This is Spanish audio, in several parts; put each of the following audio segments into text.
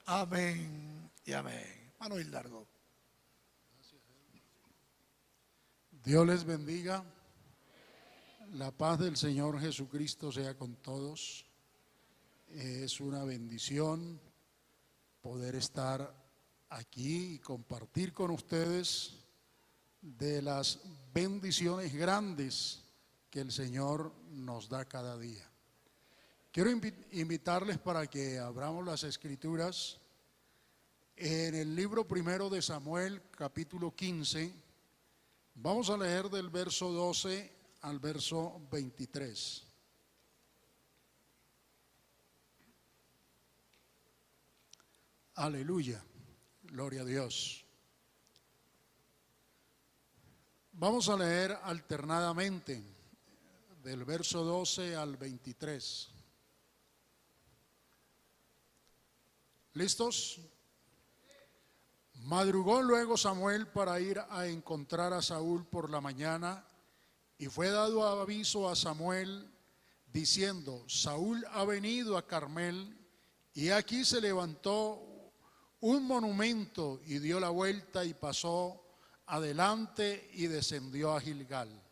Amén y amén. Mano Hildardo. Dios les bendiga. La paz del Señor Jesucristo sea con todos. Es una bendición poder estar aquí y compartir con ustedes de las bendiciones grandes que el Señor nos da cada día. Quiero invitarles para que abramos las Escrituras en el libro primero de Samuel, capítulo 15. Vamos a leer del verso 12 al verso 23. Aleluya, gloria a Dios. Vamos a leer alternadamente del verso 12 al 23. ¿Listos? Madrugó luego Samuel para ir a encontrar a Saúl por la mañana, y fue dado aviso a Samuel diciendo: Saúl ha venido a Carmel, y aquí se levantó un monumento y dio la vuelta y pasó adelante y descendió a Gilgal.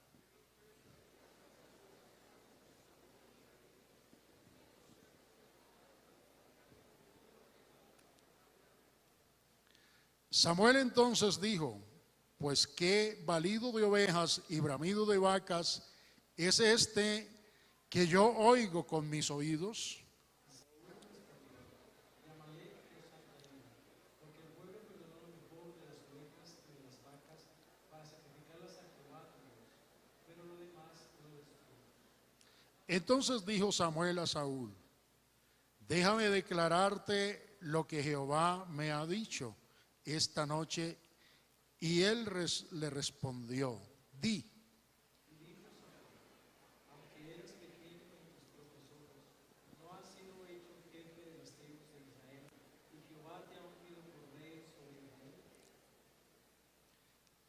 Samuel entonces dijo: pues qué balido de ovejas y bramido de vacas es este que yo oigo con mis oídos. Entonces dijo Samuel a Saúl: déjame declararte lo que Jehová me ha dicho esta noche. Y él le respondió: di.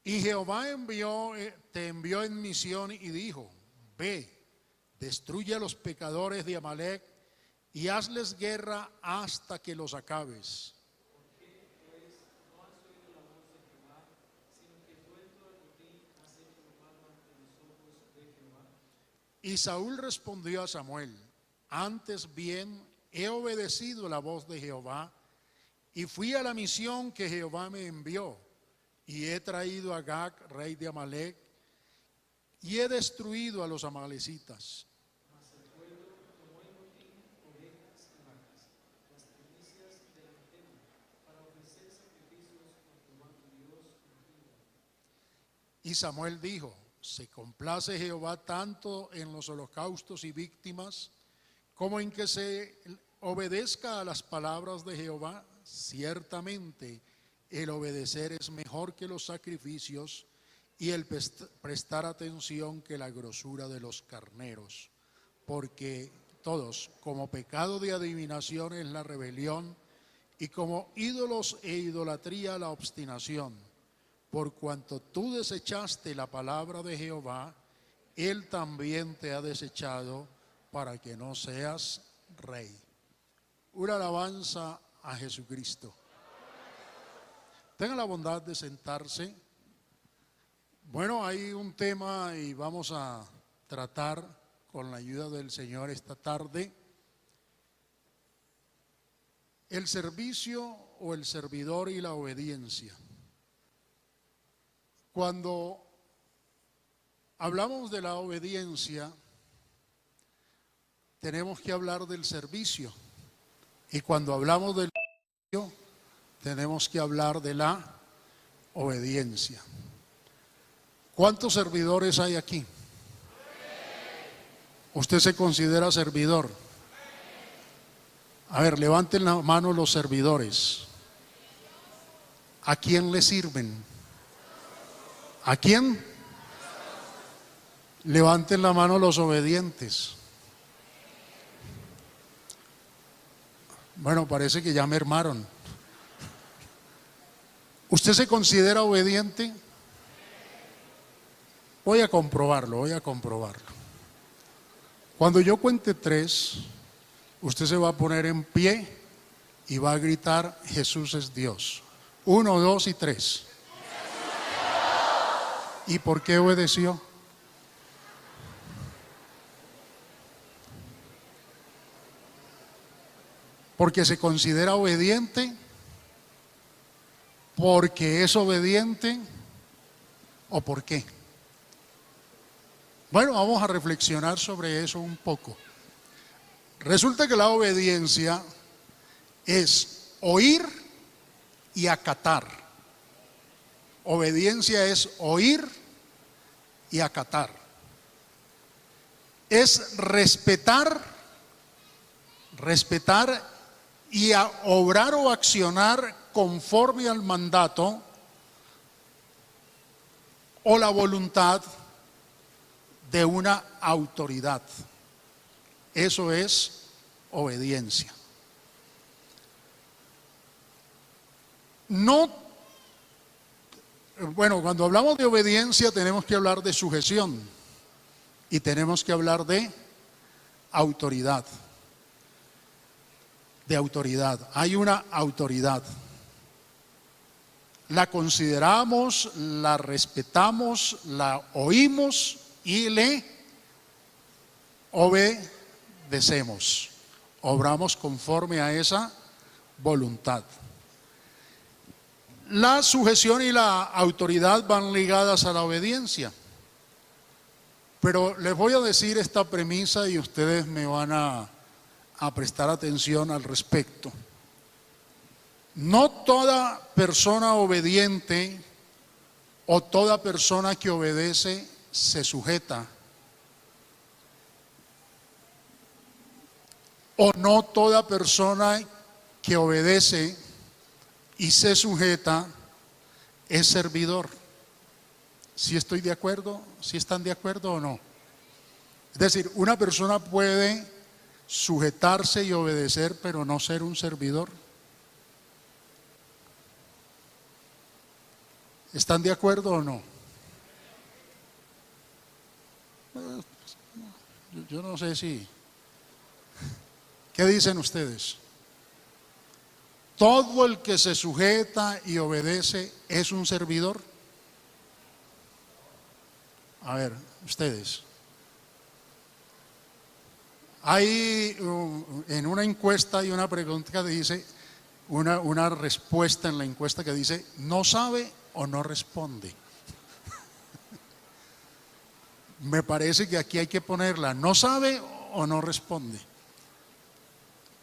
Y Jehová te envió en misión y dijo: ve, destruye a los pecadores de Amalec y hazles guerra hasta que los acabes. Y Saúl respondió a Samuel: antes bien he obedecido la voz de Jehová y fui a la misión que Jehová me envió, y he traído a Agag, rey de Amalec, y he destruido a los amalecitas. Y Samuel dijo: se complace Jehová tanto en los holocaustos y víctimas como en que se obedezca a las palabras de Jehová. Ciertamente el obedecer es mejor que los sacrificios, y el prestar atención que la grosura de los carneros. Porque todos, como pecado de adivinación es la rebelión, y como ídolos e idolatría la obstinación. Por cuanto tú desechaste la palabra de Jehová, él también te ha desechado para que no seas rey. Una alabanza a Jesucristo. Tenga la bondad de sentarse. Bueno, hay un tema y vamos a tratar con la ayuda del Señor esta tarde: el servicio o el servidor y la obediencia. Cuando hablamos de la obediencia, tenemos que hablar del servicio. Y cuando hablamos del servicio, tenemos que hablar de la obediencia. ¿Cuántos servidores hay aquí? ¿Usted se considera servidor? A ver, levanten la mano los servidores. ¿A quién le sirven? ¿A quién? Levanten la mano los obedientes. Bueno, parece que ya mermaron. ¿Usted se considera obediente? Voy a comprobarlo. Cuando yo cuente 3, usted se va a poner en pie y va a gritar: Jesús es Dios. 1, 2 y 3. ¿Y por qué obedeció? Porque se considera obediente, porque es obediente, o por qué. Bueno, vamos a reflexionar sobre eso un poco. Resulta que la obediencia es oír y acatar. Obediencia es oír y acatar. Es respetar y obrar o accionar conforme al mandato o la voluntad de una autoridad. Eso es obediencia. Cuando hablamos de obediencia tenemos que hablar de sujeción y tenemos que hablar de autoridad. De autoridad. Hay una autoridad. La consideramos, la respetamos, la oímos y le obedecemos. Obramos conforme a esa voluntad. La sujeción y la autoridad van ligadas a la obediencia. Pero les voy a decir esta premisa y ustedes me van a prestar atención al respecto. No toda persona obediente o toda persona que obedece se sujeta. O no toda persona que obedece y se sujeta es servidor. ¿Sí estoy de acuerdo? ¿Sí están de acuerdo o no? Es decir, una persona puede sujetarse y obedecer, pero no ser un servidor. ¿Están de acuerdo o no? Yo no sé si... ¿Qué dicen ustedes? ¿Todo el que se sujeta y obedece es un servidor? A ver, ustedes. Hay en una encuesta hay una pregunta que dice, una respuesta en la encuesta que dice, no sabe o no responde. Me parece que aquí hay que ponerla, no sabe o no responde.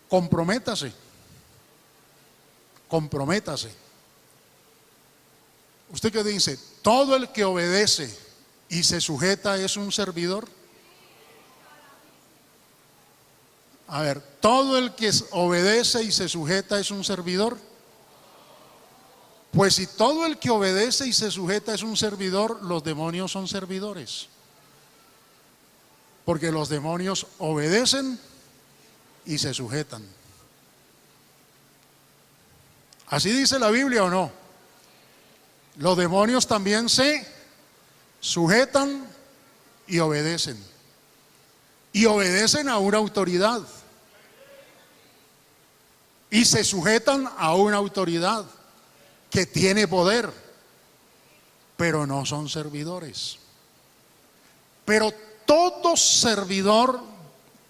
Comprométase. Comprométase. ¿Usted qué dice? ¿Todo el que obedece y se sujeta es un servidor? A ver, ¿todo el que obedece y se sujeta es un servidor? Pues si todo el que obedece y se sujeta es un servidor, los demonios son servidores. Porque los demonios obedecen y se sujetan. ¿Así dice la Biblia o no? Los demonios también se sujetan y obedecen. Y obedecen a una autoridad. Y se sujetan a una autoridad que tiene poder, pero no son servidores. Pero todo servidor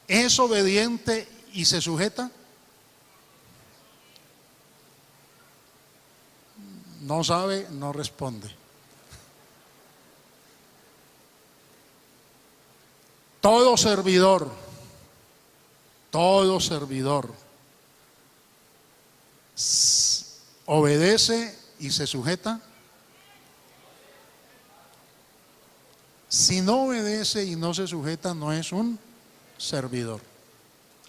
es obediente y se sujeta. No sabe, no responde. Todo servidor obedece y se sujeta. Si no obedece y no se sujeta, no es un servidor.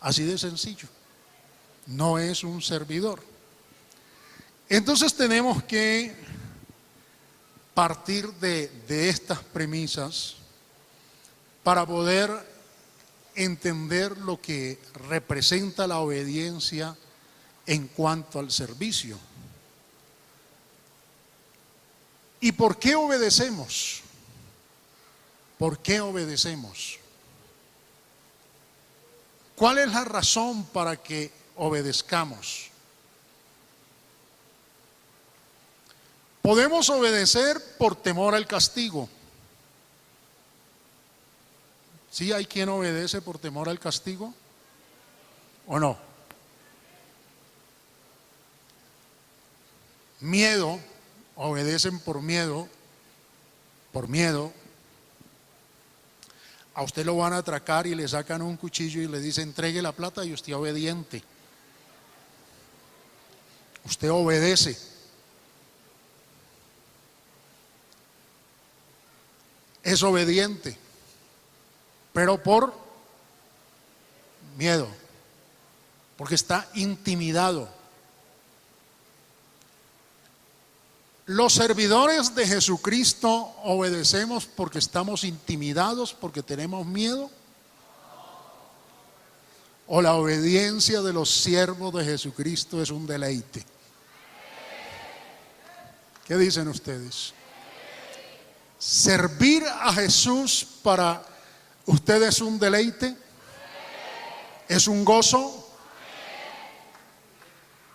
Así de sencillo. No es un servidor. Entonces tenemos que partir de estas premisas para poder entender lo que representa la obediencia en cuanto al servicio. ¿Y por qué obedecemos? ¿Por qué obedecemos? ¿Cuál es la razón para que obedezcamos? Podemos obedecer por temor al castigo. ¿Sí hay quien obedece por temor al castigo? ¿O no? Miedo, obedecen por miedo, por miedo. A usted lo van a atracar y le sacan un cuchillo y le dicen entregue la plata y usted obediente. Usted obedece. Es obediente, pero por miedo, porque está intimidado. Los servidores de Jesucristo obedecemos porque estamos intimidados, porque tenemos miedo. ¿O la obediencia de los siervos de Jesucristo es un deleite? ¿Qué dicen ustedes? ¿Servir a Jesús para ustedes es un deleite? ¿Es un gozo?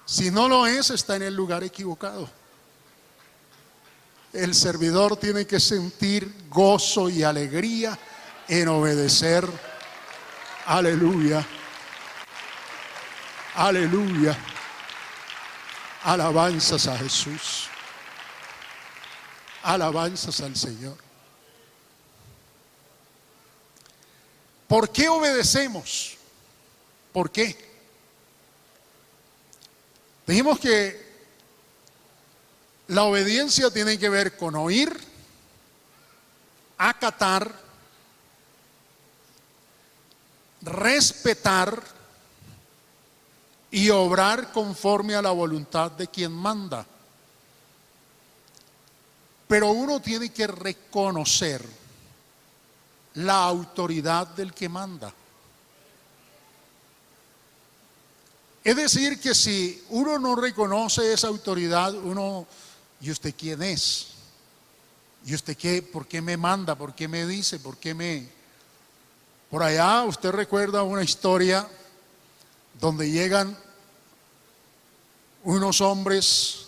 Si no lo es, está en el lugar equivocado. El servidor tiene que sentir gozo y alegría en obedecer. Aleluya. Aleluya. Alabanzas a Jesús. Alabanzas al Señor. ¿Por qué obedecemos? ¿Por qué? Dijimos que la obediencia tiene que ver con oír, acatar, respetar y obrar conforme a la voluntad de quien manda. Pero uno tiene que reconocer la autoridad del que manda. Es decir, que si uno no reconoce esa autoridad, ¿y usted quién es? ¿Y usted qué? ¿Por qué me manda? ¿Por qué me dice? ¿Por qué me...? Por allá usted recuerda una historia donde llegan unos hombres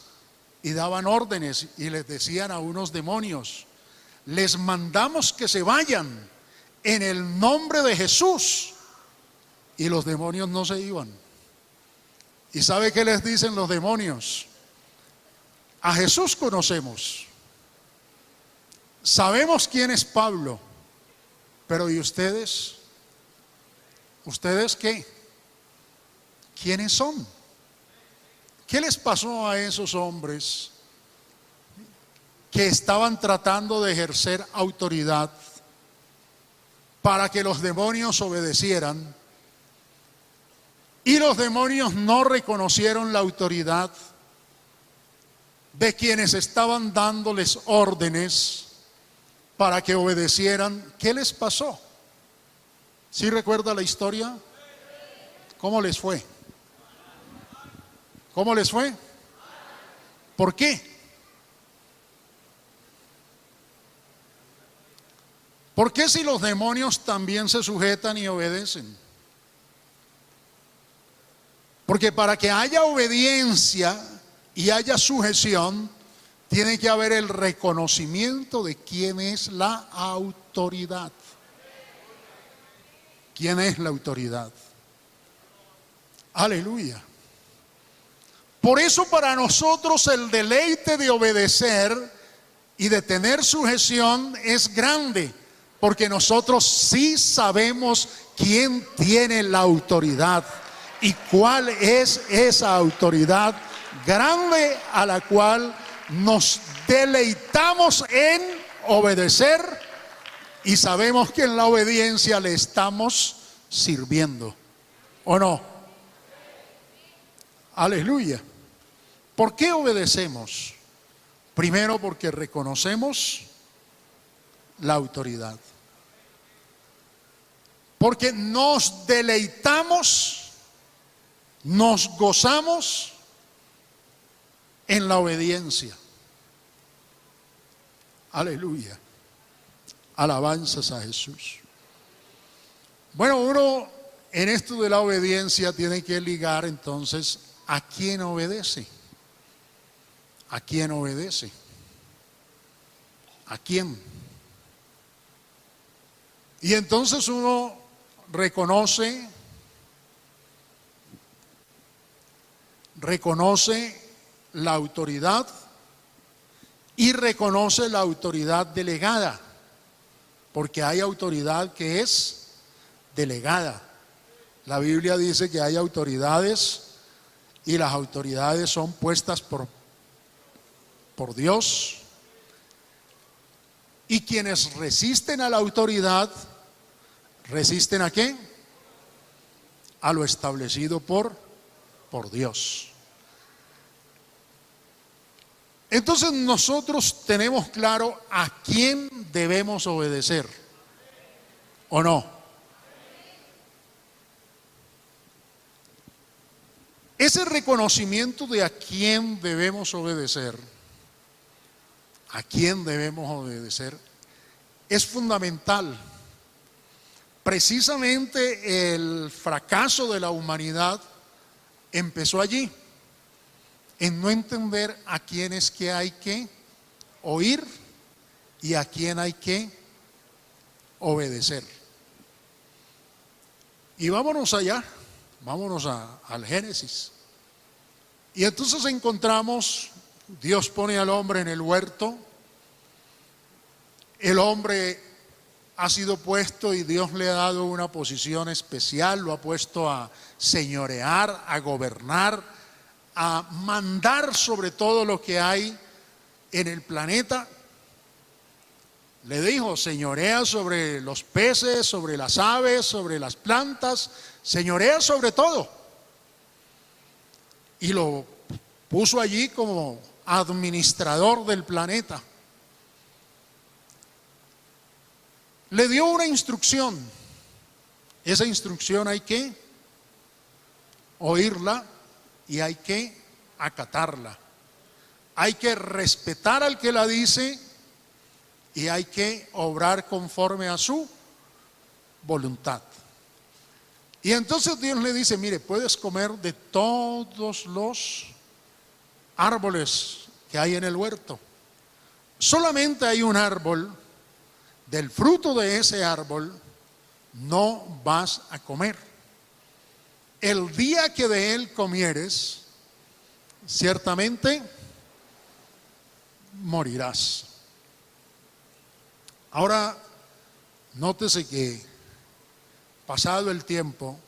y daban órdenes y les decían a unos demonios, les mandamos que se vayan en el nombre de Jesús. Y los demonios no se iban. ¿Y sabe qué les dicen los demonios? A Jesús conocemos, sabemos quién es Pablo, pero ¿y ustedes? ¿Ustedes qué? ¿Quiénes son? ¿Qué les pasó a esos hombres que estaban tratando de ejercer autoridad para que los demonios obedecieran? Y los demonios no reconocieron la autoridad de quienes estaban dándoles órdenes para que obedecieran. ¿Qué les pasó? ¿Sí recuerda la historia? ¿Cómo les fue? ¿Cómo les fue? ¿Por qué? ¿Por qué si los demonios también se sujetan y obedecen? Porque para que haya obediencia y haya sujeción, tiene que haber el reconocimiento de quién es la autoridad. ¿Quién es la autoridad? Aleluya. Por eso para nosotros el deleite de obedecer y de tener sujeción es grande, porque nosotros sí sabemos quién tiene la autoridad y cuál es esa autoridad grande a la cual nos deleitamos en obedecer y sabemos que en la obediencia le estamos sirviendo, ¿o no? Aleluya. ¿Por qué obedecemos? Primero, porque reconocemos la autoridad. Porque nos deleitamos, nos gozamos en la obediencia. Aleluya. Alabanzas a Jesús. Bueno, uno en esto de la obediencia tiene que ligar entonces a quién obedece. ¿A quién obedece? ¿A quién? Y entonces uno reconoce la autoridad y reconoce la autoridad delegada, porque hay autoridad que es delegada. La Biblia dice que hay autoridades y las autoridades son puestas por Dios. Y quienes resisten a la autoridad, ¿resisten a qué? A lo establecido por Dios. Entonces nosotros tenemos claro a quién debemos obedecer, ¿o no? Ese reconocimiento de a quién debemos obedecer, es fundamental. Precisamente el fracaso de la humanidad empezó allí, en no entender a quién es que hay que oír y a quién hay que obedecer. Y vámonos allá, vámonos al Génesis. Y entonces encontramos, Dios pone al hombre en el huerto, el hombre ha sido puesto y Dios le ha dado una posición especial, lo ha puesto a señorear, a gobernar, a mandar sobre todo lo que hay en el planeta. Le dijo, señorea sobre los peces, sobre las aves, sobre las plantas, señorea sobre todo. Y lo puso allí como administrador del planeta. Le dio una instrucción. Esa instrucción hay que oírla y hay que acatarla. Hay que respetar al que la dice y hay que obrar conforme a su voluntad. Y entonces Dios le dice, mire, puedes comer de todos los árboles que hay en el huerto. Solamente hay un árbol, del fruto de ese árbol no vas a comer. El día que de él comieres, ciertamente morirás. Ahora, nótese que pasado el tiempo,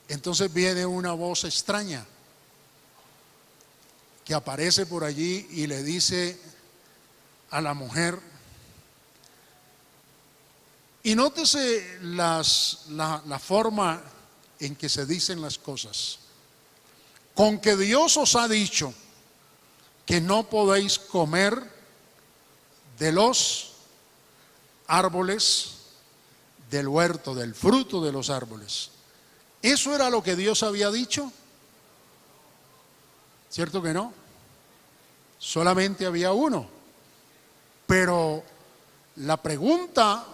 entonces viene una voz extraña que aparece por allí y le dice a la mujer, y nótese la forma en que se dicen las cosas. Con que Dios os ha dicho que no podéis comer de los árboles del huerto, del fruto de los árboles. ¿Eso era lo que Dios había dicho? ¿Cierto que no? Solamente había uno. Pero la pregunta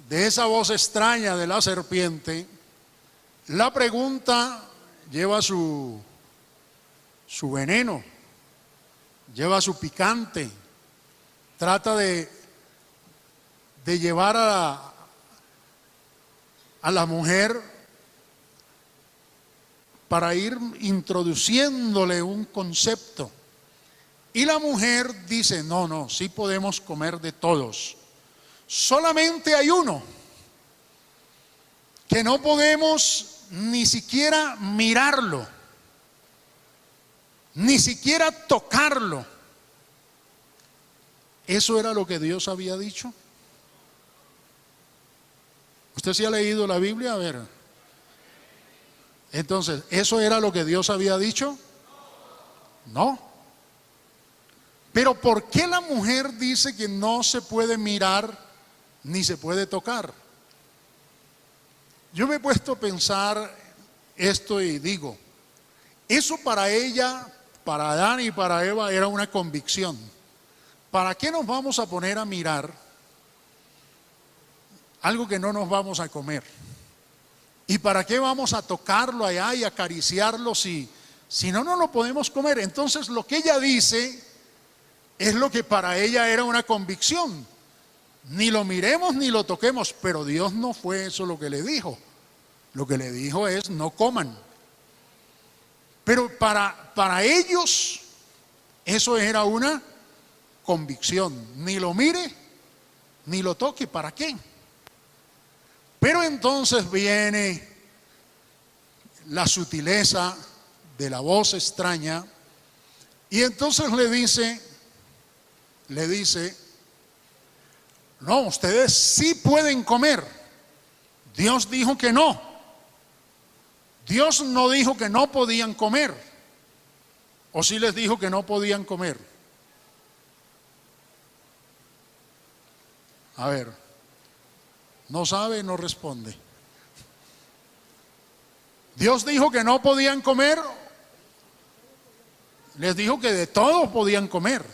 de esa voz extraña de la serpiente, la pregunta lleva su veneno, lleva su picante, trata de llevar a la mujer para ir introduciéndole un concepto. Y la mujer dice, no, sí podemos comer de todos. Solamente hay uno que no podemos ni siquiera mirarlo, ni siquiera tocarlo. ¿Eso era lo que Dios había dicho? ¿Usted sí ha leído la Biblia? A ver. Entonces, ¿eso era lo que Dios había dicho? No. Pero ¿por qué la mujer dice que no se puede mirar ni se puede tocar? Yo me he puesto a pensar esto y digo, eso para ella, para Adán y para Eva era una convicción. ¿Para qué nos vamos a poner a mirar algo que no nos vamos a comer? ¿Y para qué vamos a tocarlo allá y acariciarlo si no lo podemos comer? Entonces lo que ella dice es lo que para ella era una convicción. Ni lo miremos ni lo toquemos, pero Dios no fue eso lo que le dijo. Lo que le dijo es no coman. Pero para ellos eso era una convicción. Ni lo mire ni lo toque, ¿para qué? Pero entonces viene la sutileza de la voz extraña y entonces le dice, no, ustedes sí pueden comer. Dios dijo que no. Dios no dijo que no podían comer. ¿O sí les dijo que no podían comer? A ver, no sabe, no responde. Dios dijo que no podían comer. Les dijo que de todo podían comer.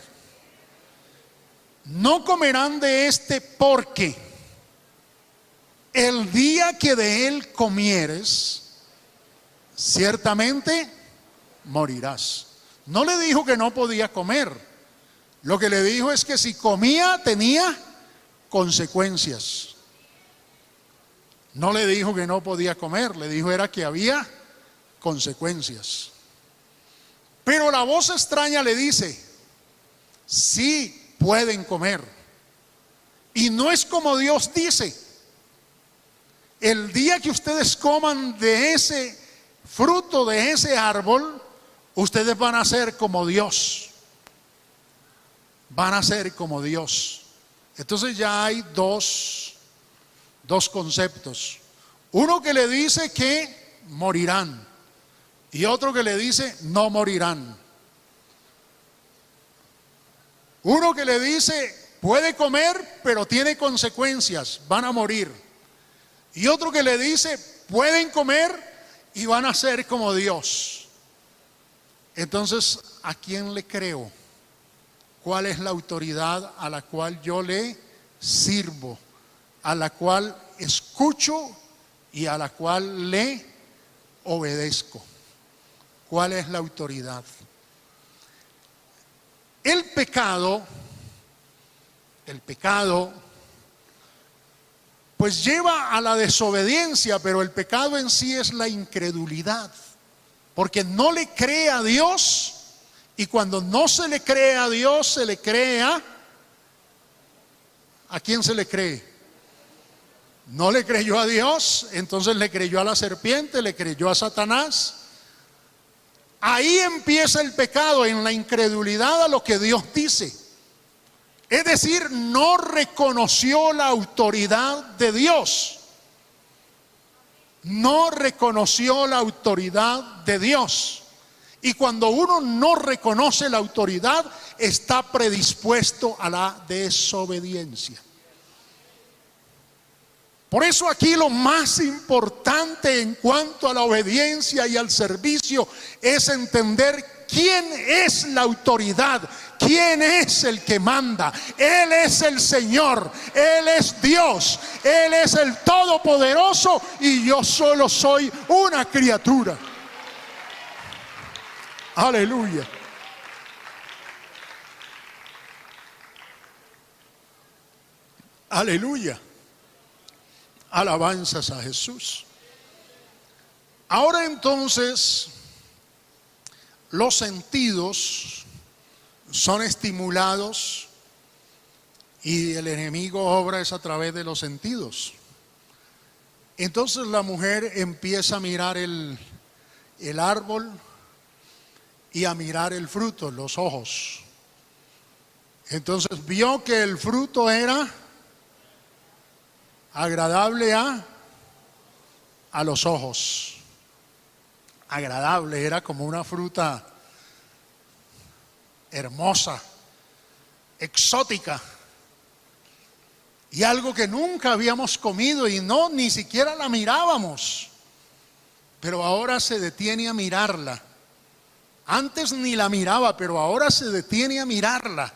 No comerán de este porque el día que de él comieres, ciertamente morirás. No le dijo que no podía comer. Lo que le dijo es que si comía tenía consecuencias. No le dijo que no podía comer, le dijo era que había consecuencias. Pero la voz extraña le dice, sí pueden comer. Y no es como Dios dice. El día que ustedes coman de ese fruto, de ese árbol, ustedes van a ser como Dios. Van a ser como Dios. Entonces ya hay dos conceptos. Uno que le dice que morirán y otro que le dice no morirán. Uno que le dice puede comer pero tiene consecuencias, van a morir. Y otro que le dice pueden comer y van a ser como Dios. Entonces, ¿a quién le creo? ¿Cuál es la autoridad a la cual yo le sirvo? A la cual escucho y a la cual le obedezco. ¿Cuál es la autoridad? El pecado, pues lleva a la desobediencia, pero el pecado en sí es la incredulidad, porque no le cree a Dios, y cuando no se le cree a Dios, se le cree ¿a quién se le cree? No le creyó a Dios, entonces le creyó a la serpiente, le creyó a Satanás. Ahí empieza el pecado, en la incredulidad a lo que Dios dice. Es decir, no reconoció la autoridad de Dios. No reconoció la autoridad de Dios. Y cuando uno no reconoce la autoridad, está predispuesto a la desobediencia. Por eso aquí lo más importante en cuanto a la obediencia y al servicio es entender quién es la autoridad, quién es el que manda. Él es el Señor, Él es Dios, Él es el Todopoderoso y yo solo soy una criatura. Aleluya. Aleluya. Alabanzas a Jesús. Ahora entonces, los sentidos son estimulados y el enemigo obra es a través de los sentidos. Entonces la mujer empieza a mirar el árbol y a mirar el fruto, los ojos. Entonces vio que el fruto era agradable a los ojos. Agradable, era como una fruta hermosa, exótica, y algo que nunca habíamos comido y no, ni siquiera la mirábamos. Pero ahora se detiene a mirarla. Antes ni la miraba, pero ahora se detiene a mirarla.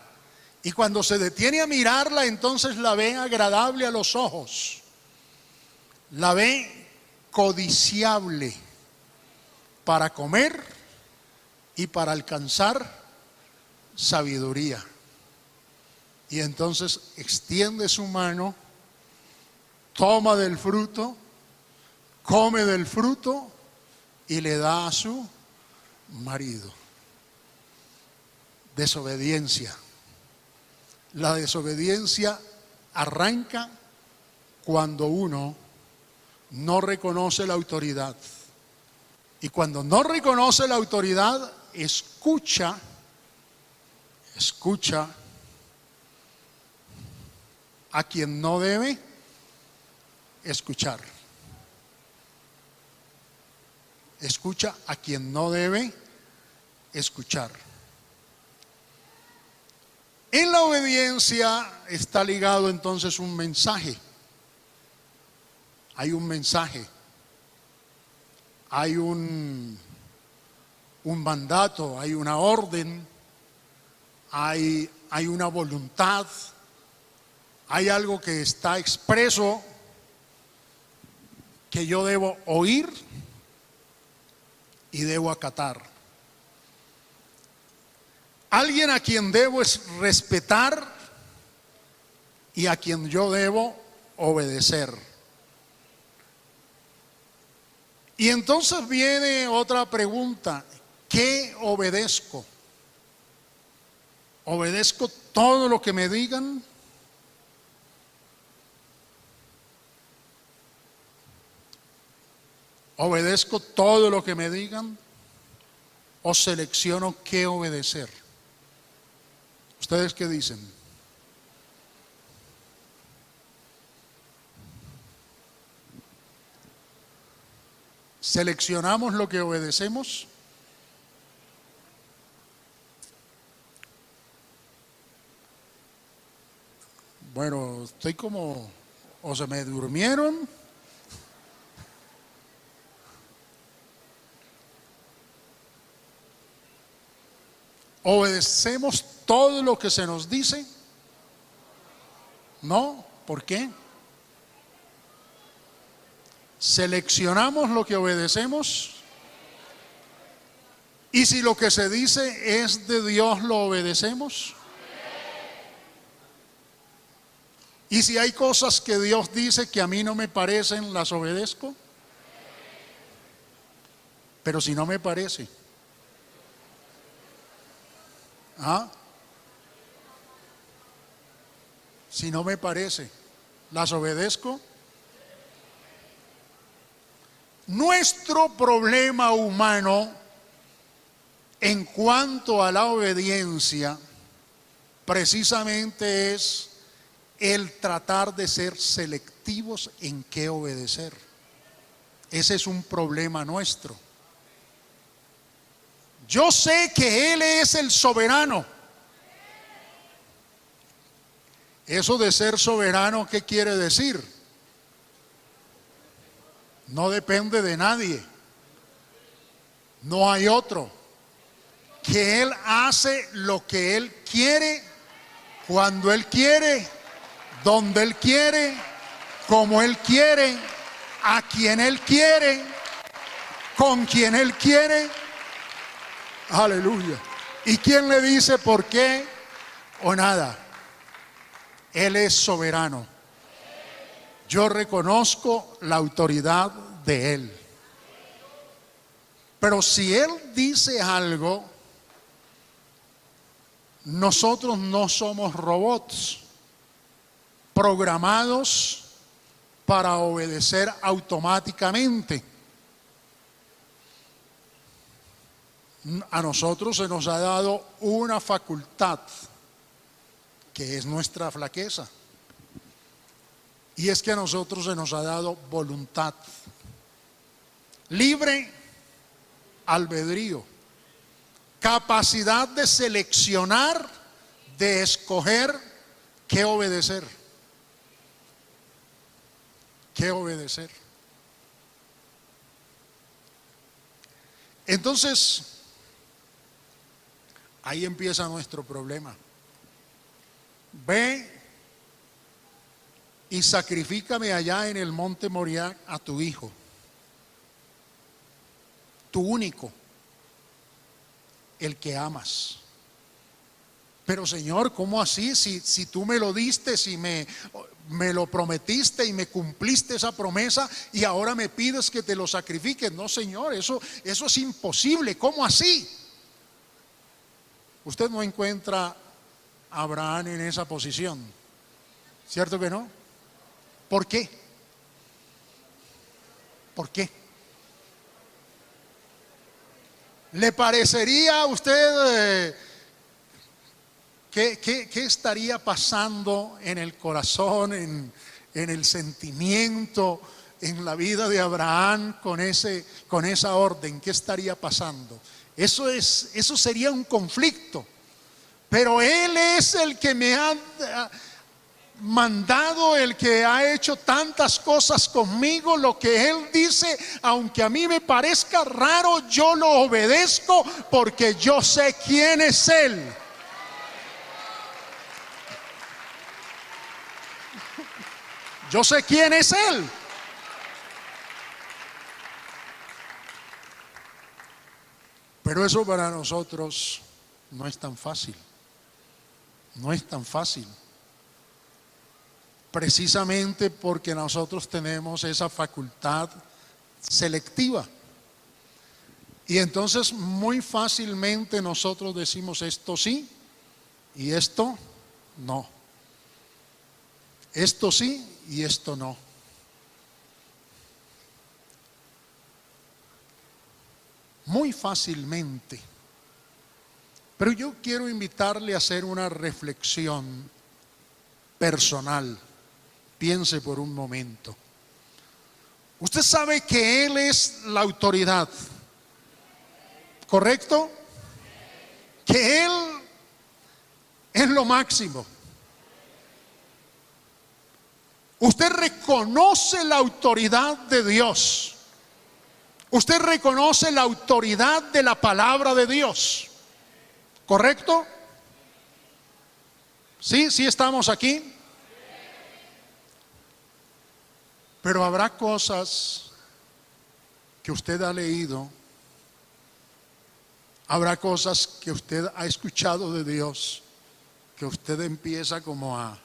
Y cuando se detiene a mirarla, entonces la ve agradable a los ojos. La ve codiciable para comer y para alcanzar sabiduría. Y entonces extiende su mano, toma del fruto, come del fruto y le da a su marido. Desobediencia. La desobediencia arranca cuando uno no reconoce la autoridad. Y cuando no reconoce la autoridad, escucha a quien no debe escuchar. Escucha a quien no debe escuchar. En la obediencia está ligado entonces un mensaje. Hay un mensaje. Hay un mandato, hay una orden, hay una voluntad, hay algo que está expreso que yo debo oír y debo acatar. Alguien a quien debo respetar y a quien yo debo obedecer. Y entonces viene otra pregunta: ¿qué obedezco? ¿Obedezco todo lo que me digan? ¿Obedezco todo lo que me digan? ¿O selecciono qué obedecer? ¿Ustedes qué dicen? ¿Seleccionamos lo que obedecemos? Bueno, estoy como, o se me durmieron, ¿obedecemos todo lo que se nos dice? No, ¿por qué? ¿Seleccionamos lo que obedecemos? ¿Y si lo que se dice es de Dios, lo obedecemos? ¿Y si hay cosas que Dios dice que a mí no me parecen, las obedezco? Pero si no me parece, si no me parece, ¿las obedezco? Nuestro problema humano en cuanto a la obediencia precisamente es el tratar de ser selectivos en qué obedecer. Ese es un problema nuestro. Yo sé que Él es el soberano. Eso de ser soberano, ¿qué quiere decir? No depende de nadie. No hay otro. Que Él hace lo que Él quiere, cuando Él quiere, donde Él quiere, como Él quiere, a quien Él quiere, con quien Él quiere. Aleluya. ¿Y quién le dice por qué o nada? Él es soberano. Yo reconozco la autoridad de Él. Pero si Él dice algo, nosotros no somos robots programados para obedecer automáticamente. A nosotros se nos ha dado una facultad que es nuestra flaqueza. Y es que a nosotros se nos ha dado voluntad, libre albedrío, capacidad de seleccionar, de escoger qué obedecer. ¿Qué obedecer? Entonces, ahí empieza nuestro problema. Ve y sacrifícame allá en el monte Moriah a tu hijo, tu único, el que amas. Pero Señor, ¿cómo así? Si tú me lo diste, si me lo prometiste y me cumpliste esa promesa y ahora me pides que te lo sacrifiques. No, Señor, eso es imposible. ¿Cómo así? Usted no encuentra a Abraham en esa posición, ¿cierto que no? ¿Por qué? ¿Por qué? ¿Le parecería a usted qué estaría pasando en el corazón, en el sentimiento, en la vida de Abraham con esa orden? ¿Qué estaría pasando? Eso sería un conflicto. Pero Él es el que me ha mandado, el que ha hecho tantas cosas conmigo. Lo que Él dice, aunque a mí me parezca raro, yo lo obedezco porque yo sé quién es Él. Yo sé quién es Él. Pero eso para nosotros no es tan fácil. No es tan fácil. Precisamente porque nosotros tenemos esa facultad selectiva. Y entonces muy fácilmente nosotros decimos esto sí y esto no. Esto sí y esto no. Muy fácilmente. Pero yo quiero invitarle a hacer una reflexión personal. Piense por un momento. Usted sabe que Él es la autoridad, ¿correcto? Que Él es lo máximo. Usted reconoce la autoridad de Dios. Usted reconoce la autoridad de la palabra de Dios, ¿correcto? ¿Sí? ¿Sí estamos aquí? Pero habrá cosas que usted ha leído, habrá cosas que usted ha escuchado de Dios, que usted empieza como a...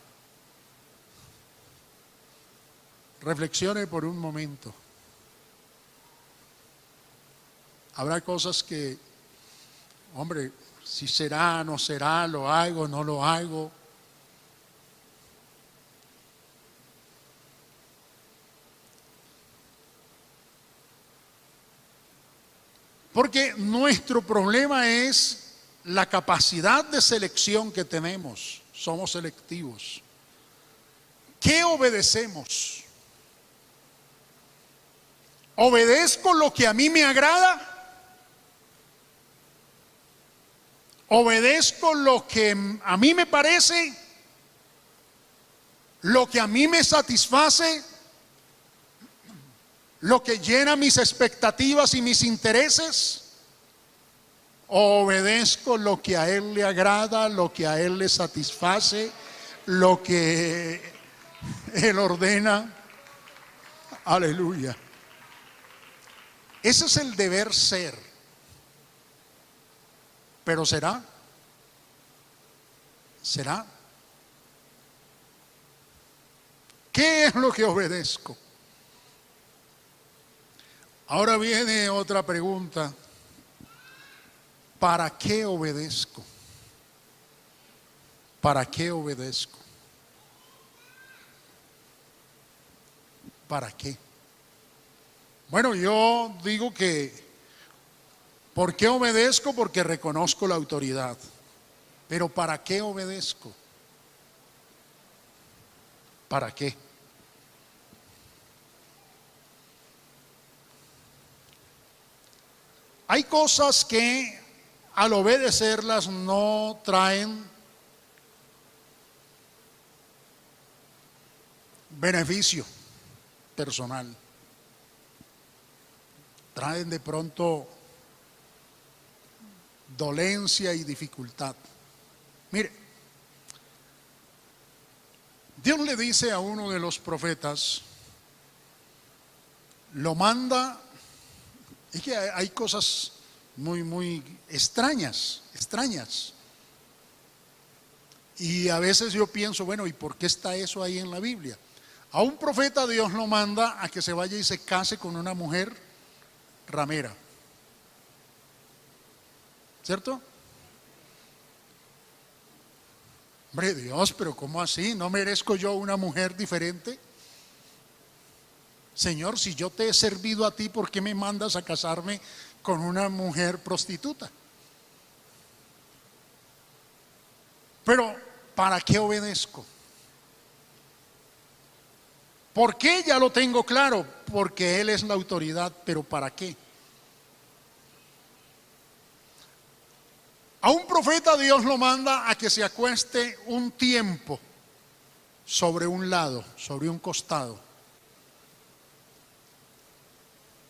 Reflexione por un momento. Habrá cosas que, hombre, si será, no será, lo hago, no lo hago. Porque nuestro problema es la capacidad de selección que tenemos. Somos selectivos. ¿Qué obedecemos? ¿Obedezco lo que a mí me agrada? ¿Obedezco lo que a mí me parece? ¿Lo que a mí me satisface? ¿Lo que llena mis expectativas y mis intereses? ¿O obedezco lo que a Él le agrada, lo que a Él le satisface, lo que Él ordena? Aleluya. Ese es el deber ser. Pero ¿será? ¿Será? ¿Qué es lo que obedezco? Ahora viene otra pregunta. ¿Para qué obedezco? ¿Para qué obedezco? ¿Para qué? Bueno, yo digo que ¿por qué obedezco? Porque reconozco la autoridad. Pero ¿para qué obedezco? ¿Para qué? Hay cosas que al obedecerlas no traen beneficio personal. Traen de pronto dolencia y dificultad. Mire, Dios le dice a uno de los profetas, lo manda, es que hay cosas muy extrañas. Y a veces yo pienso, bueno, ¿y por qué está eso ahí en la Biblia? A un profeta Dios lo manda a que se vaya y se case con una mujer ramera. ¿Cierto? Hombre, Dios, pero ¿cómo así? ¿No merezco yo una mujer diferente? Señor, si yo te he servido a ti, ¿por qué me mandas a casarme con una mujer prostituta? Pero, ¿para qué obedezco? ¿Por qué? Ya lo tengo claro, porque Él es la autoridad, pero ¿para qué? A un profeta Dios lo manda a que se acueste un tiempo sobre un lado, sobre un costado.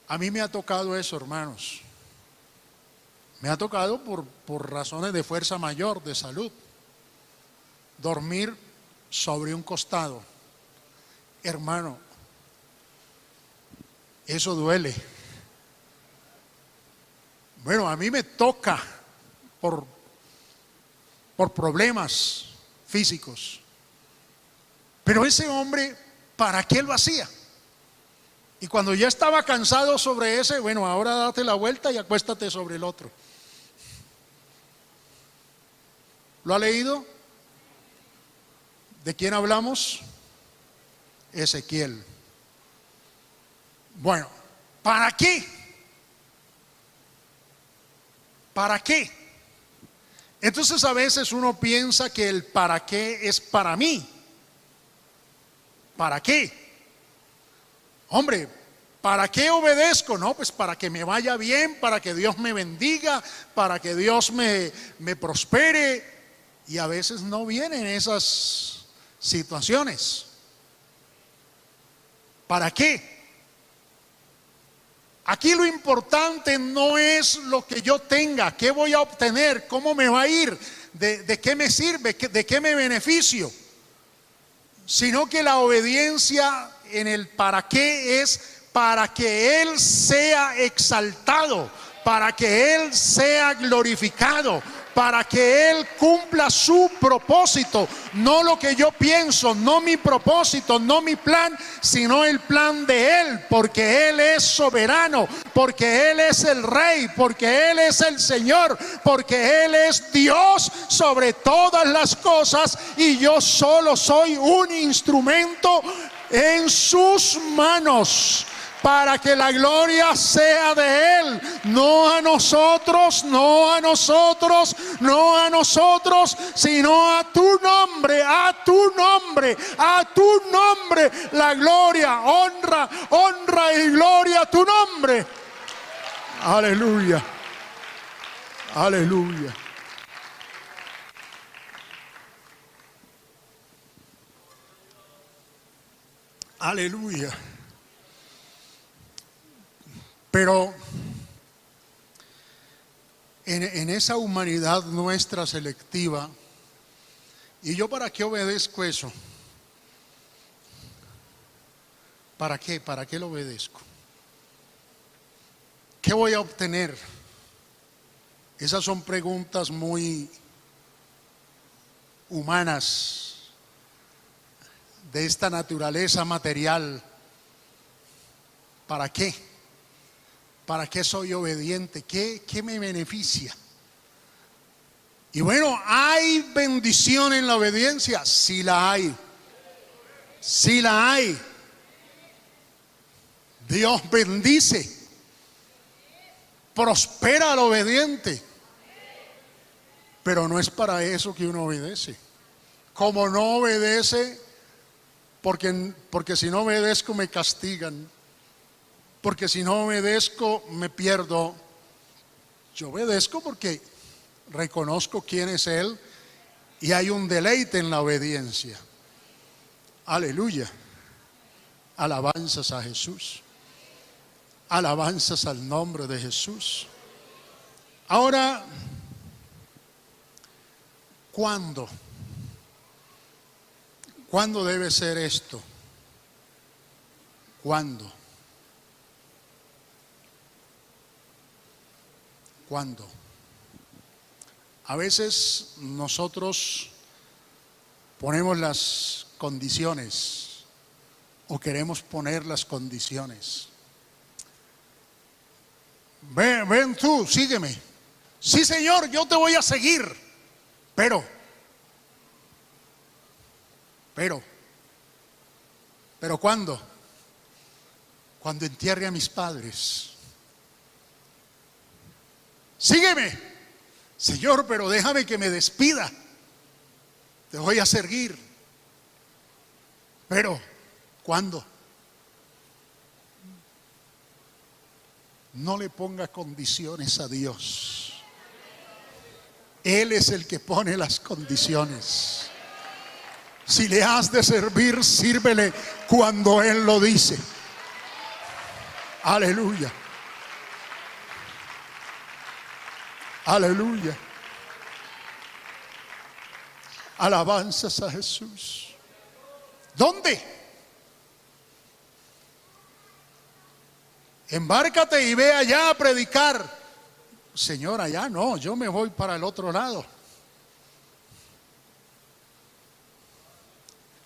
A mí me ha tocado eso, hermanos. Me ha tocado por razones de fuerza mayor, de salud, dormir sobre un costado. Hermano, eso duele. Bueno, a mí me toca por problemas físicos. Pero ese hombre, ¿para qué lo hacía? Y cuando ya estaba cansado sobre ese, bueno, ahora date la vuelta y acuéstate sobre el otro. ¿Lo ha leído? ¿De quién hablamos? Ezequiel. Bueno, ¿para qué? ¿Para qué? Entonces a veces uno piensa que el para qué es para mí. ¿Para qué? Hombre, ¿para qué obedezco? No, pues para que me vaya bien, para que Dios me bendiga, para que Dios me prospere. Y a veces no vienen esas situaciones. ¿Para qué? Aquí lo importante no es lo que yo tenga, qué voy a obtener, cómo me va a ir, de qué me sirve, de qué me beneficio, sino que la obediencia en el para qué es para que Él sea exaltado, para que Él sea glorificado, para que Él cumpla su propósito, no lo que yo pienso, no mi propósito, no mi plan, sino el plan de Él, porque Él es soberano, porque Él es el Rey, porque Él es el Señor, porque Él es Dios sobre todas las cosas y yo solo soy un instrumento en sus manos, para que la gloria sea de Él, no a nosotros, no a nosotros, no a nosotros, sino a tu nombre, a tu nombre, a tu nombre, la gloria, honra, honra y gloria a tu nombre. Aleluya, aleluya. Aleluya. Pero en esa humanidad nuestra selectiva, ¿y yo para qué obedezco eso? ¿Para qué? ¿Para qué lo obedezco? ¿Qué voy a obtener? Esas son preguntas muy humanas, de esta naturaleza material. ¿Para qué? ¿Para qué soy obediente? ¿Qué me beneficia? Y bueno, ¿hay bendición en la obediencia? Sí la hay. Sí la hay. Dios bendice. Prospera al obediente. Pero no es para eso que uno obedece. Como no obedece, porque si no obedezco me castigan. Porque si no obedezco me pierdo. Yo obedezco porque reconozco quién es Él y hay un deleite en la obediencia. Aleluya. Alabanzas a Jesús. Alabanzas al nombre de Jesús. Ahora, ¿cuándo? ¿Cuándo debe ser esto? ¿Cuándo? ¿Cuándo? A veces nosotros ponemos las condiciones o queremos poner las condiciones. Ven tú, sígueme. Sí, Señor, yo te voy a seguir. Pero ¿cuándo? Cuando entierre a mis padres. Sígueme. Señor, pero déjame que me despida. Te voy a seguir. Pero ¿cuándo? No le ponga condiciones a Dios. Él es el que pone las condiciones. Si le has de servir, sírvele cuando Él lo dice. Aleluya. Aleluya. Alabanzas a Jesús. ¿Dónde? Embárcate y ve allá a predicar. Señor, allá no, yo me voy para el otro lado.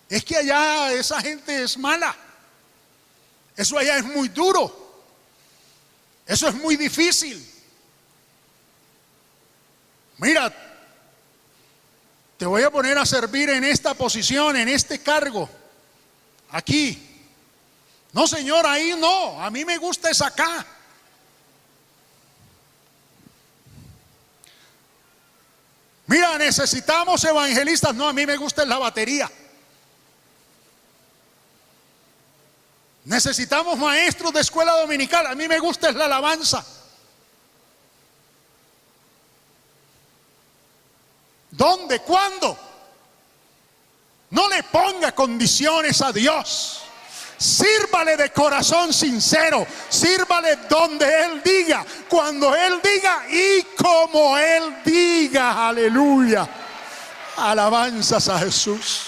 Es que allá esa gente es mala. Eso allá es muy duro. Eso es muy difícil. Mira, te voy a poner a servir en esta posición, en este cargo, aquí. No, Señor, ahí no, a mí me gusta es acá. Mira, necesitamos evangelistas. No, a mí me gusta es la batería. Necesitamos maestros de escuela dominical. A mí me gusta es la alabanza. ¿Dónde? ¿Cuándo? No le ponga condiciones a Dios. Sírvale de corazón sincero. Sírvale donde Él diga, cuando Él diga y como Él diga. Aleluya. Alabanzas a Jesús.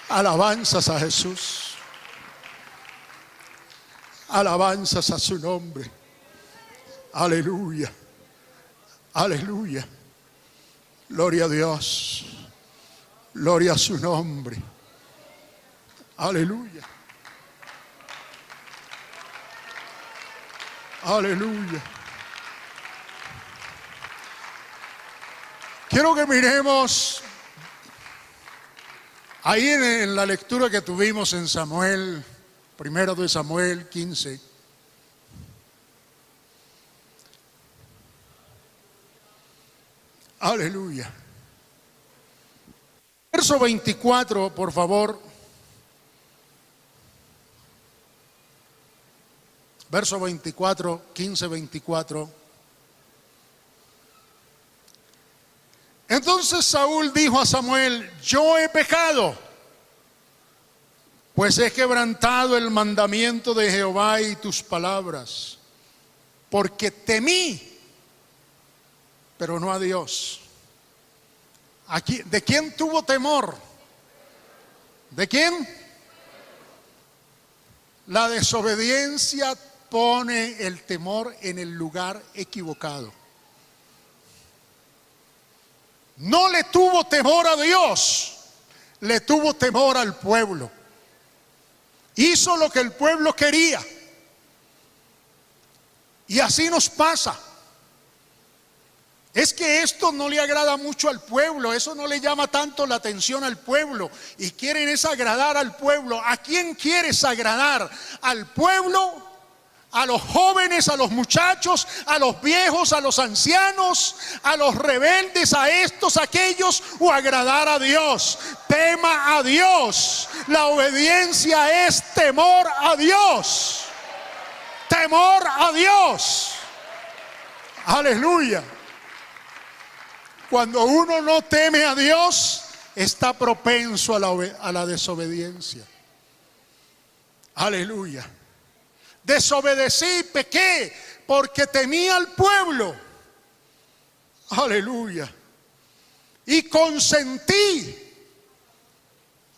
Alabanzas a Jesús. Alabanzas a su nombre. Aleluya. Aleluya. Gloria a Dios. Gloria a su nombre. Aleluya. Aleluya. Quiero que miremos ahí en la lectura que tuvimos en Samuel, primero de Samuel 15. Aleluya. Verso 24, por favor. Verso 24, 15, 24. Entonces Saúl dijo a Samuel: yo he pecado, pues he quebrantado el mandamiento de Jehová y tus palabras, porque temí, pero no a Dios. Aquí, ¿de quién tuvo temor? ¿De quién? La desobediencia pone el temor en el lugar equivocado. No le tuvo temor a Dios, le tuvo temor al pueblo. Hizo lo que el pueblo quería. Y así nos pasa. Es que esto no le agrada mucho al pueblo, eso no le llama tanto la atención al pueblo. Y quieren es agradar al pueblo. ¿A quién quieres agradar? ¿Al pueblo? ¿A los jóvenes, a los muchachos, a los viejos, a los ancianos, a los rebeldes, a estos, a aquellos, o agradar a Dios? Tema a Dios. La obediencia es temor a Dios. Temor a Dios. Aleluya. Cuando uno no teme a Dios, está propenso a la desobediencia. Aleluya. Desobedecí, pequé, porque temía al pueblo. Aleluya. Y consentí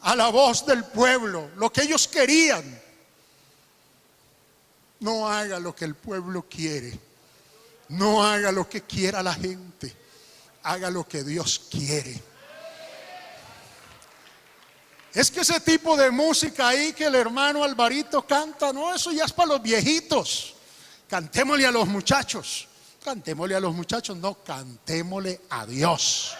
a la voz del pueblo, lo que ellos querían. No haga lo que el pueblo quiere. No haga lo que quiera la gente. haga lo que Dios quiere. Es que ese tipo de música ahí que el hermano Alvarito canta, no, eso ya es para los viejitos. Cantémosle a los muchachos. Cantémosle a los muchachos, no, cantémosle a Dios.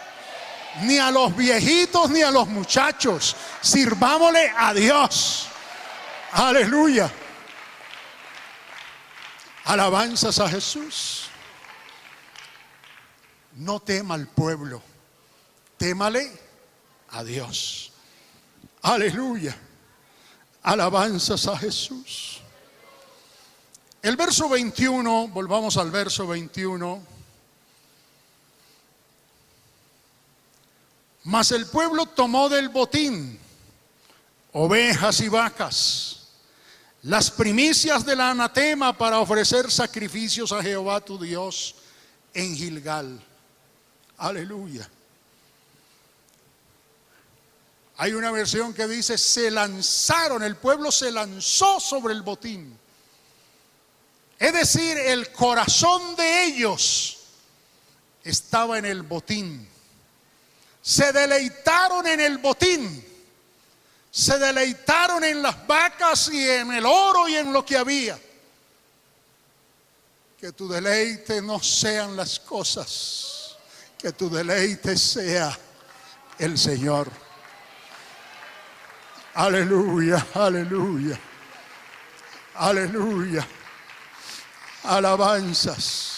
Ni a los viejitos ni a los muchachos. Sirvámosle a Dios. Aleluya. Alabanzas a Jesús. No tema al pueblo, témale a Dios. Aleluya. Alabanzas a Jesús. El verso 21, volvamos al verso 21. Mas el pueblo tomó del botín ovejas y vacas, las primicias del anatema para ofrecer sacrificios a Jehová tu Dios en Gilgal. Aleluya. Hay una versión que dice: se lanzaron, el pueblo se lanzó sobre el botín. Es decir, el corazón de ellos estaba en el botín. Se deleitaron en el botín. Se deleitaron en las vacas y en el oro y en lo que había. Que tu deleite no sean las cosas, que tu deleite sea el Señor. Aleluya, aleluya, aleluya. Alabanzas.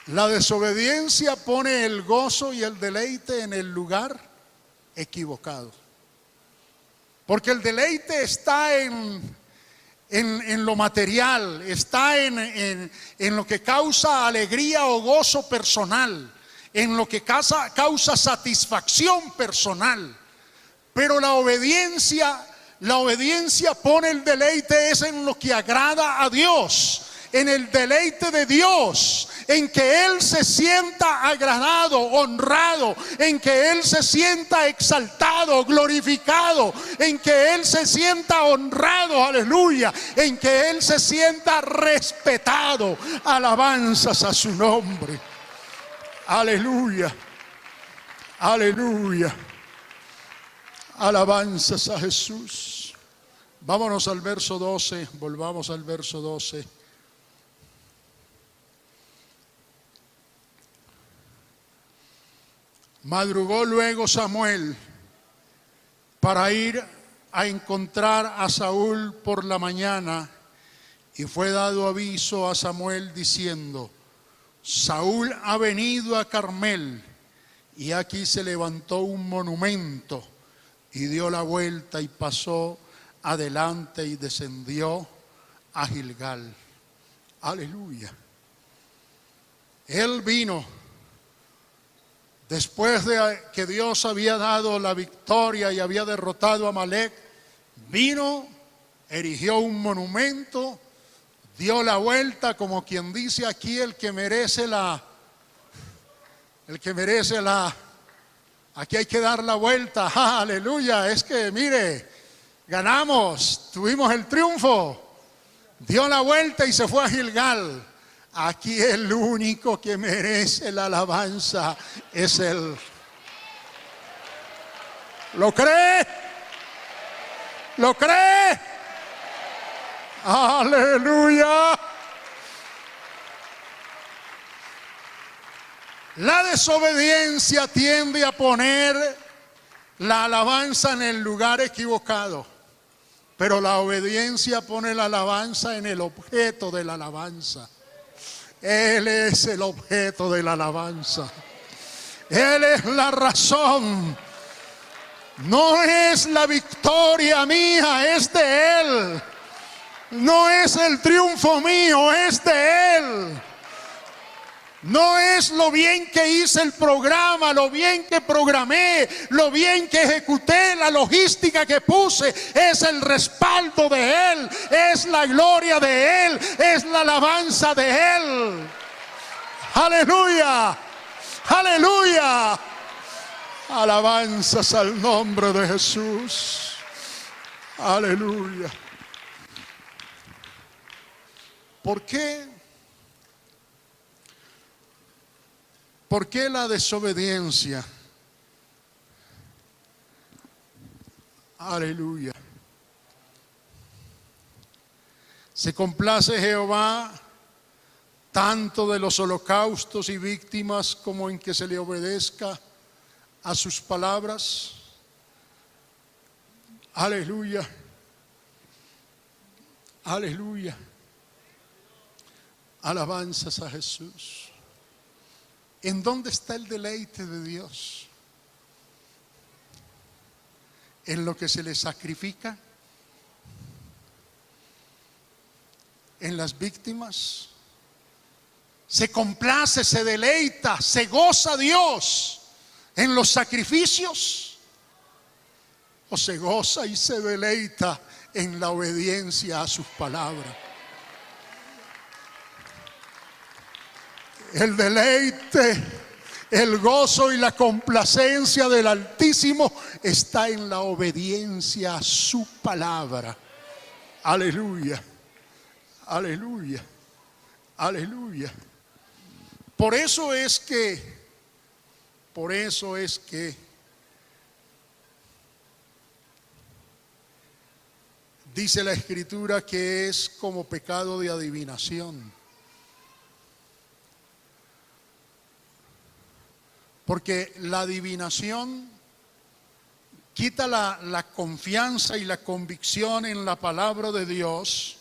La desobediencia pone el gozo y el deleite en el lugar equivocado. Porque el deleite está en lo material, está en lo que causa alegría o gozo personal, en lo que causa satisfacción personal. Pero la obediencia pone el deleite es en lo que agrada a Dios, en el deleite de Dios, en que Él se sienta agradado, honrado, en que Él se sienta exaltado, glorificado, en que Él se sienta honrado, aleluya, en que Él se sienta respetado. Alabanzas a su nombre. Aleluya, aleluya. Alabanzas a Jesús. Vámonos al verso 12, volvamos al verso 12. Madrugó luego Samuel para ir a encontrar a Saúl por la mañana, y fue dado aviso a Samuel diciendo: Saúl ha venido a Carmel, y aquí se levantó un monumento, y dio la vuelta y pasó adelante y descendió a Gilgal. Aleluya. Él vino después de que Dios había dado la victoria y había derrotado a Amalek. Vino, erigió un monumento, dio la vuelta, como quien dice aquí: el que merece la, aquí hay que dar la vuelta. ¡Ah, aleluya! Es que mire, ganamos, tuvimos el triunfo, dio la vuelta y se fue a Gilgal. Aquí el único que merece la alabanza es Él. ¿Lo cree? ¿Lo cree? Aleluya. La desobediencia tiende a poner la alabanza en el lugar equivocado, pero la obediencia pone la alabanza en el objeto de la alabanza. Él es el objeto de la alabanza. Él es la razón. No es la victoria mía, es de Él. No es el triunfo mío, es de Él. No es lo bien que hice el programa, lo bien que programé, lo bien que ejecuté, la logística que puse. Es el respaldo de Él, es la gloria de Él, es la alabanza de Él. Aleluya, aleluya. Alabanzas al nombre de Jesús. Aleluya. ¿Por qué? ¿Por qué la desobediencia? Aleluya. Se complace Jehová tanto de los holocaustos y víctimas como en que se le obedezca a sus palabras. Aleluya. Aleluya. Alabanzas a Jesús. ¿En dónde está el deleite de Dios? ¿En lo que se le sacrifica? ¿En las víctimas? ¿Se complace, se deleita, se goza Dios en los sacrificios? ¿O se goza y se deleita en la obediencia a sus palabras? El deleite, el gozo y la complacencia del Altísimo está en la obediencia a su palabra. Aleluya, aleluya, aleluya. Por eso es que dice la Escritura que es como pecado de adivinación. Porque la adivinación quita la confianza y la convicción en la palabra de Dios,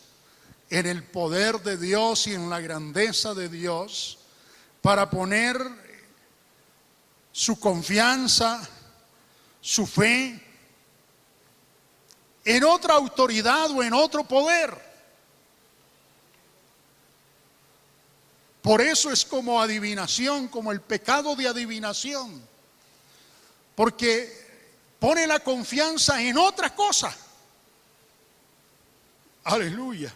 en el poder de Dios y en la grandeza de Dios, para poner su confianza, su fe en otra autoridad o en otro poder. Por eso es como adivinación, como el pecado de adivinación. Porque pone la confianza en otra cosa. Aleluya.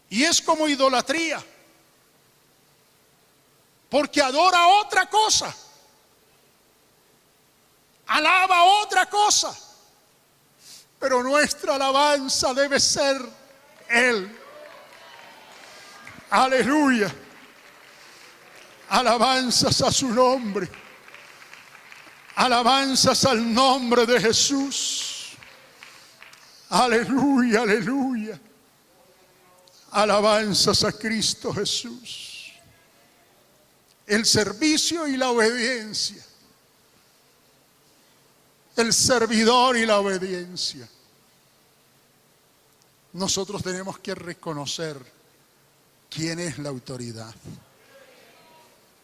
Y es como idolatría. Porque adora otra cosa. Alaba otra cosa. Pero nuestra alabanza debe ser Él. Aleluya. Alabanzas a su nombre. Alabanzas al nombre de Jesús. Aleluya, aleluya. Alabanzas a Cristo Jesús. El servicio y la obediencia. El servidor y la obediencia. Nosotros tenemos que reconocer quién es la autoridad.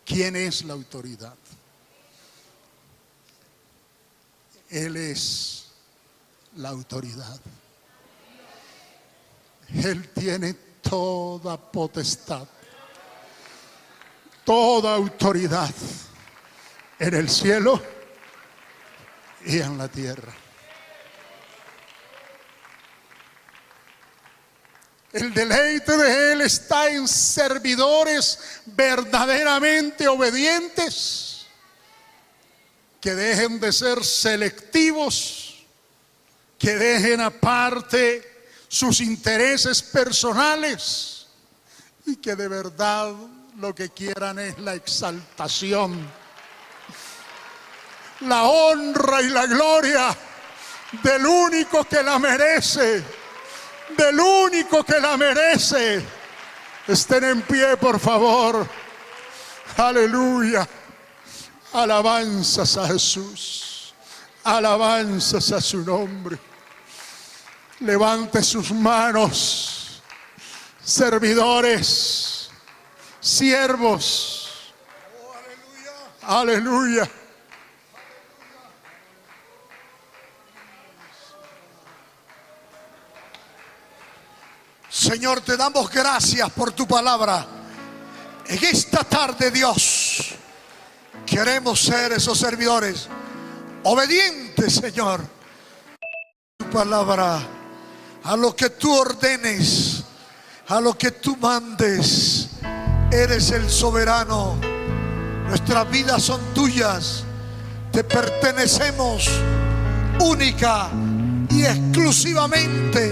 ¿Quién es la autoridad? Él es la autoridad. Él tiene toda potestad, toda autoridad en el cielo y en la tierra. El deleite de Él está en servidores verdaderamente obedientes, que dejen de ser selectivos, que dejen aparte sus intereses personales y que de verdad lo que quieran es la exaltación, la honra y la gloria del único que la merece. Del único que la merece. Estén en pie, por favor. Aleluya. Alabanzas a Jesús. Alabanzas a su nombre. Levante sus manos, servidores, siervos. Aleluya. Señor, te damos gracias por tu palabra. En esta tarde, Dios, queremos ser esos servidores obedientes, Señor. Tu palabra, a lo que tú ordenes, a lo que tú mandes. Eres el soberano. Nuestras vidas son tuyas. Te pertenecemos única y exclusivamente.